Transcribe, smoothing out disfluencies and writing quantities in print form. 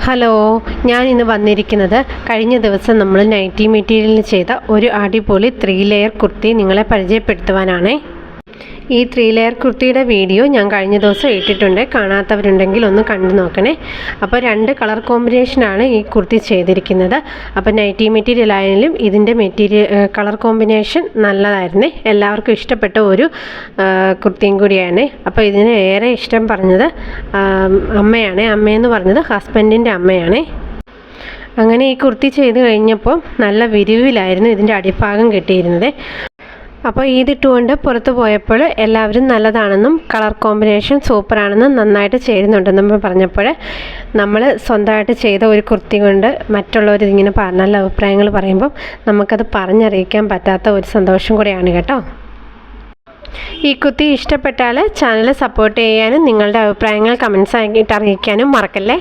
Hello, ഞാൻ ഇന്ന് വന്നിരിക്കുന്നത് കഴിഞ്ഞ ദിവസം നമ്മൾ നൈറ്റി മെറ്റീരിയലിൽ ചെയ്ത ഒരു അടിപൊളി 3 ലെയർ കുർത്തി നിങ്ങളെ പരിചയപ്പെടുത്തുവാനാണ്. ഈ 3 ലെയർ കുർത്തിയുടെ വീഡിയോ ഞാൻ കഴിഞ്ഞ ദിവസം ഇട്ടിട്ടുണ്ട്. കാണാത്തവരുണ്ടെങ്കിൽ ഒന്ന് കണ്ടു നോക്കണേ. അപ്പോൾ 2 കളർ കോമ്പിനേഷനാണ് ഈ കുർത്തി ചെയ്തിരിക്കുന്നത്. അപ്പോൾ നൈറ്റി മെറ്റീരിയൽ ആയാലും ഇതിൻ്റെ കളർ കോമ്പിനേഷൻ നല്ലതായിരുന്നു. എല്ലാവർക്കും ഇഷ്ടപ്പെട്ട ഒരു കുർത്തിയും കൂടിയാണ്. അപ്പോൾ ഇതിന് ഏറെ ഇഷ്ടം പറഞ്ഞത് അമ്മയാണ്. അമ്മയെന്ന് പറഞ്ഞത് ഹസ്ബൻഡിൻ്റെ അമ്മയാണ്. അങ്ങനെ ഈ കുർത്തി ചെയ്ത് കഴിഞ്ഞപ്പോൾ നല്ല വിരിവിലായിരുന്നു ഇതിൻ്റെ അടിഭാഗം കിട്ടിയിരുന്നത്. അപ്പോൾ ഇതിട്ടുകൊണ്ട് പുറത്ത് പോയപ്പോൾ എല്ലാവരും നല്ലതാണെന്നും കളർ കോമ്പിനേഷൻ സൂപ്പറാണെന്നും നന്നായിട്ട് ചേരുന്നുണ്ടെന്നും പറഞ്ഞപ്പോൾ നമ്മൾ സ്വന്തമായിട്ട് ചെയ്ത ഒരു കുർത്തി കൊണ്ട് മറ്റുള്ളവർ ഇങ്ങനെ നല്ല അഭിപ്രായങ്ങൾ പറയുമ്പോൾ നമുക്കത് പറഞ്ഞറിയിക്കാൻ പറ്റാത്ത ഒരു സന്തോഷം കൂടെയാണ് കേട്ടോ. ഈ കുർത്തി ഇഷ്ടപ്പെട്ടാൽ ചാനൽ സപ്പോർട്ട് ചെയ്യാനും നിങ്ങളുടെ അഭിപ്രായങ്ങൾ കമൻസ് ആയിട്ട് അറിയിക്കാനും മറക്കല്ലേ.